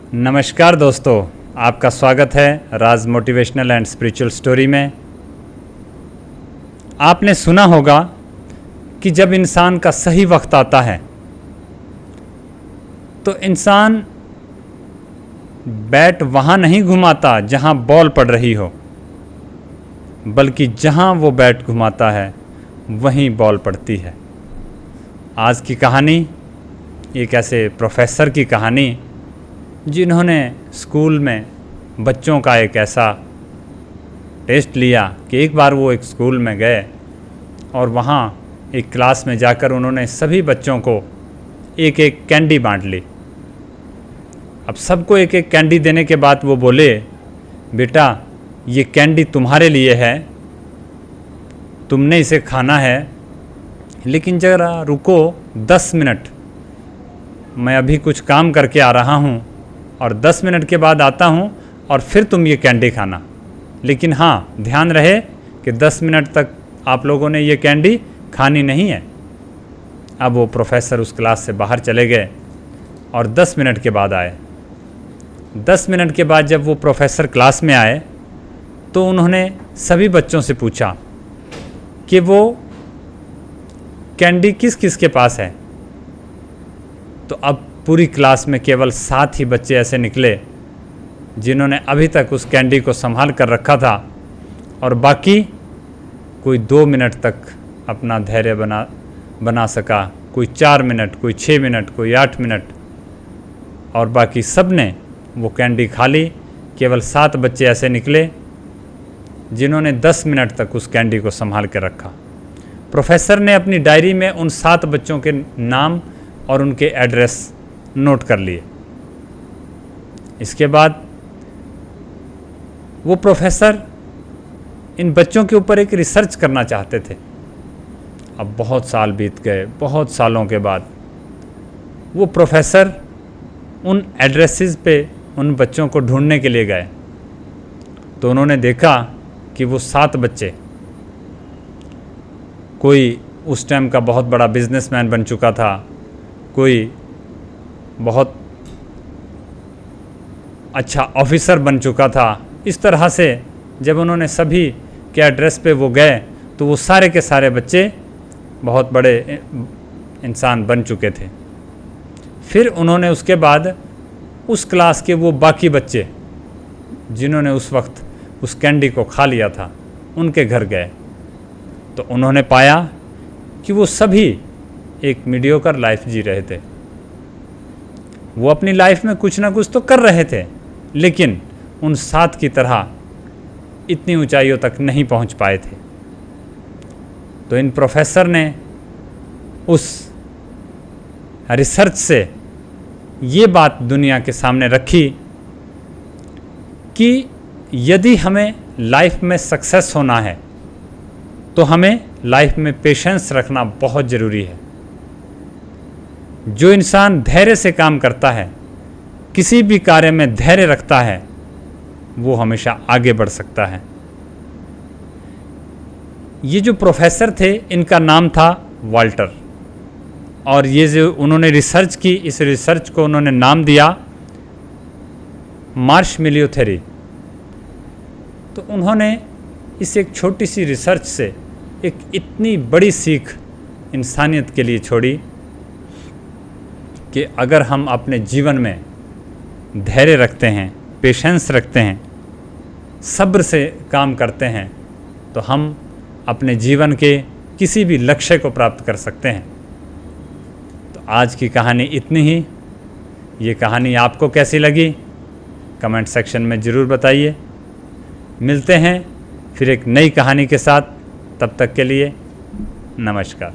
नमस्कार दोस्तों, आपका स्वागत है राज मोटिवेशनल एंड स्पिरिचुअल स्टोरी में। आपने सुना होगा कि जब इंसान का सही वक्त आता है तो इंसान बैट वहाँ नहीं घुमाता जहाँ बॉल पड़ रही हो, बल्कि जहाँ वो बैट घुमाता है वहीं बॉल पड़ती है। आज की कहानी एक ऐसे प्रोफेसर की कहानी जिन्होंने स्कूल में बच्चों का एक ऐसा टेस्ट लिया कि एक बार वो एक स्कूल में गए और वहाँ एक क्लास में जाकर उन्होंने सभी बच्चों को एक एक कैंडी बांट ली। अब सबको एक एक कैंडी देने के बाद वो बोले, बेटा ये कैंडी तुम्हारे लिए है, तुमने इसे खाना है, लेकिन ज़रा रुको 10 मिनट, मैं अभी कुछ काम करके आ रहा हूँ और 10 मिनट के बाद आता हूँ और फिर तुम ये कैंडी खाना। लेकिन हाँ, ध्यान रहे कि 10 मिनट तक आप लोगों ने ये कैंडी खानी नहीं है। अब वो प्रोफेसर उस क्लास से बाहर चले गए और 10 मिनट के बाद आए। 10 मिनट के बाद जब वो प्रोफेसर क्लास में आए तो उन्होंने सभी बच्चों से पूछा कि वो कैंडी किस किस के पास है। तो अब पूरी क्लास में केवल 7 ही बच्चे ऐसे निकले जिन्होंने अभी तक उस कैंडी को संभाल कर रखा था, और बाकी कोई 2 मिनट तक अपना धैर्य बना सका, कोई 4 मिनट, कोई 6 मिनट, कोई 8 मिनट, और बाकी सब ने वो कैंडी खा ली। केवल 7 बच्चे ऐसे निकले जिन्होंने 10 मिनट तक उस कैंडी को संभाल कर रखा। प्रोफेसर ने अपनी डायरी में उन 7 बच्चों के नाम और उनके एड्रेस नोट कर लिए। इसके बाद वो प्रोफेसर इन बच्चों के ऊपर एक रिसर्च करना चाहते थे। अब बहुत साल बीत गए। बहुत सालों के बाद वो प्रोफेसर उन एड्रेसेस पे उन बच्चों को ढूंढने के लिए गए तो उन्होंने देखा कि वो 7 बच्चे, कोई उस टाइम का बहुत बड़ा बिजनेसमैन बन चुका था, कोई बहुत अच्छा ऑफिसर बन चुका था। इस तरह से जब उन्होंने सभी के एड्रेस पे वो गए तो वो सारे के सारे बच्चे बहुत बड़े इंसान बन चुके थे। फिर उन्होंने उसके बाद उस क्लास के वो बाकी बच्चे जिन्होंने उस वक्त उस कैंडी को खा लिया था उनके घर गए तो उन्होंने पाया कि वो सभी एक मीडियोकर लाइफ जी रहे थे। वो अपनी लाइफ में कुछ ना कुछ तो कर रहे थे, लेकिन उन 7 की तरह इतनी ऊंचाइयों तक नहीं पहुंच पाए थे। तो इन प्रोफेसर ने उस रिसर्च से ये बात दुनिया के सामने रखी कि यदि हमें लाइफ में सक्सेस होना है तो हमें लाइफ में पेशेंस रखना बहुत ज़रूरी है। जो इंसान धैर्य से काम करता है, किसी भी कार्य में धैर्य रखता है, वो हमेशा आगे बढ़ सकता है। ये जो प्रोफेसर थे इनका नाम था वाल्टर, और ये जो उन्होंने रिसर्च की, इस रिसर्च को उन्होंने नाम दिया मार्शमैलो थ्योरी। तो उन्होंने इस एक छोटी सी रिसर्च से एक इतनी बड़ी सीख इंसानियत के लिए छोड़ी कि अगर हम अपने जीवन में धैर्य रखते हैं, पेशेंस रखते हैं, सब्र से काम करते हैं, तो हम अपने जीवन के किसी भी लक्ष्य को प्राप्त कर सकते हैं। तो आज की कहानी इतनी ही। ये कहानी आपको कैसी लगी कमेंट सेक्शन में ज़रूर बताइए। मिलते हैं फिर एक नई कहानी के साथ। तब तक के लिए नमस्कार।